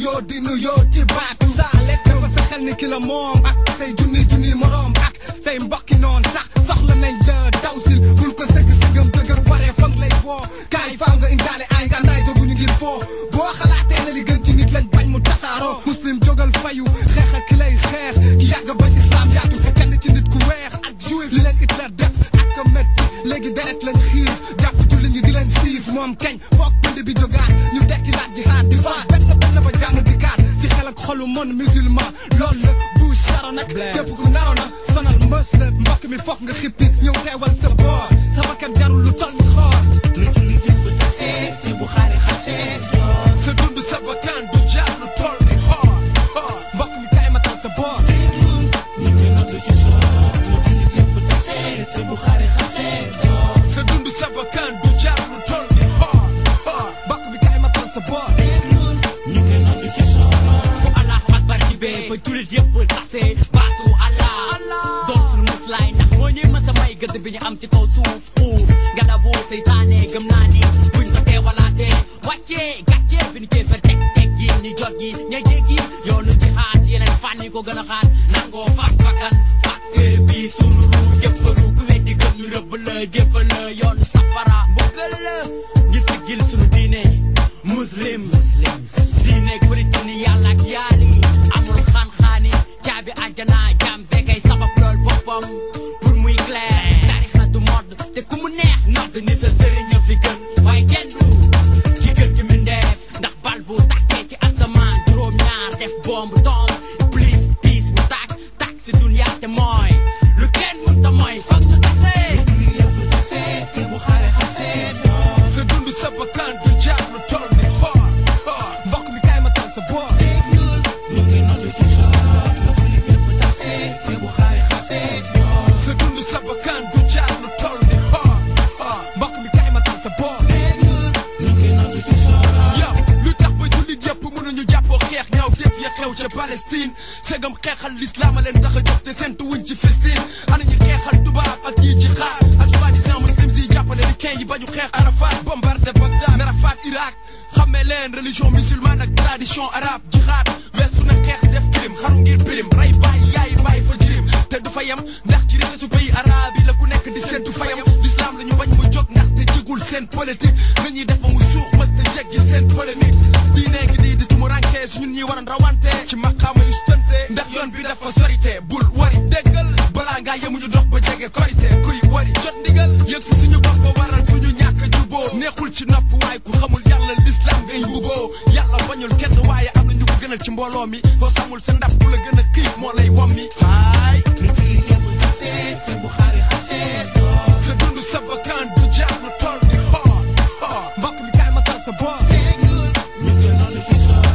nuyoo di nuyoo ci baatu saa lekk dafa sa xel ni ki la moom ak say junni moroom ak say mbokki noon sax soxla nañ la dawsil bul ko sëgg-sëggam dëgër pare foog lay woo kaay faaw nga indaale ay ngàndaay jóguñu ngir foo boo xalaatee na li gën ci nit lañ bañ mu tasaaroo muslim jógal fayu xeexal ki lay xeex ki yàgg bañ islam yaatu kenn ci nit ku weex ak juif li leen Hitler def ak ko métti léegi deret lañ xiif jàpp julli ñi di leen siif moom kañ foog pënd bi jógaat ñu dekki laat jihaad di faat benn ba jàmm di kaat ci xel ak xolu mon musulman loolu la bu charo nag képp ku naroon na sonal mës la mbokk mi foog nga xippi ñëw teewal sa boor sa bakkan jarul lu toll ni xoor lu julli yëpp tasee te bu xaare xasee sa dund sa bakkan du jaar lu toll ni xoor mbokk mi kaay ma tal sa boor ñu ngi nodd ci soor lu julli yëpp tasee te bu xaare xasee sa dund sa bakkan du jaar lu toll ni xoor mbokk mi kaay ma tal sa boor ñu ngi nodd ci soor fu Allahu akbar ci bee ba jullit yëpp tasee baatu Allah doon sunu muslaay ndax moo ñuy mën sa may gëdd bi ñu am ci kaw suuf uuf galabu seytaane gëm naa ni buñ ko teewalaatee wàccee gàccee bi ñu fa teg gi ni jot gi ña jéggi yoonu jihaad yeneen fànn yi ko gën a xaat nangoo faat bakkan faat kër bi sunu ruu jëpparu ku weddi gëm ñu rëbb la jébbal la yoonu safara mbugal la ngir siggil sunu diine muslim diine kuritini yàlla ak yaali amul xaan-xaani caabi àjjana jàmm bekkay sabab lool boppam pour muy clair tarixa du mode te ku mu neex nodd ni sa sëriñ a fi gën waaye kenn du ki gën gi mi ndeef ndax bal bu tàkkee ci asamaan juróom-ñaar def bomb tomb iblis piis bu tàkk si dunya te mooy lu kenn mun ta mooy foog ñu tasee lu julli yëpp tasee te bu xaare xasee sa dund sa bakkan du jaar lu toll ni xoor mbokk mi kaay ma tal sa boor ñu ngi nodd ci soor lu julli yëpp tasee te bu xaare xasee sa dund sa bakkan du jaar lu toll ni xoor mbokk mi kaay ma tal sa boor ñu ngi nodd ci soor yow lu tax ba jullit yëpp mënuñu jàppoo xeex ñaaw def ya xew ca Palestine segam xeexal lislaam a leen tax a jóg te seentu wuñ ci festin ana ñu xeexal tubaab ak ñi ci xaar ak soi-disant muslims yi jàppale ricain yi ba ñu xeex Arafat bombardé Bagdad nara faat Irak xammee leen religion musulmane ak tradition arabe jihad weesu na xeex def kirim xaru ngir birim ray baay yaay baay fa jirim te du fa yem ndax ci richesse su pays arabe yi la ku nekk di seentu fayam l'islam la ñu bañ mu jóg ndax te jigul seen politique nañuy def ba mu suux mës te jeggi seen polémique bii nekk nii di tumuranke su ñun ñi waroon rawante ci maqaama yu stante ndax yoon bi dafa sorité bul wari déggal balaa ngaa yemuñu dox ba jege korité kuy wari jot ndigal yëg fi suñu bopp ba waral suñu ñàkk juboo neexul ci nopp waaye ku xamul yàlla l'islam ngay mbuboo yàlla bañul kenn waaye am na ñu ko gënal ci mbooloo mi boo samul sa ndab bu la gën a xiif moo lay wommi haay lu julli yëpp tasee te bu xaare xasee sa dund sa bakkan du jaar lu toll ni xoor mbokk mi kaay ma tal sa boor ñu ngi nodd ci soor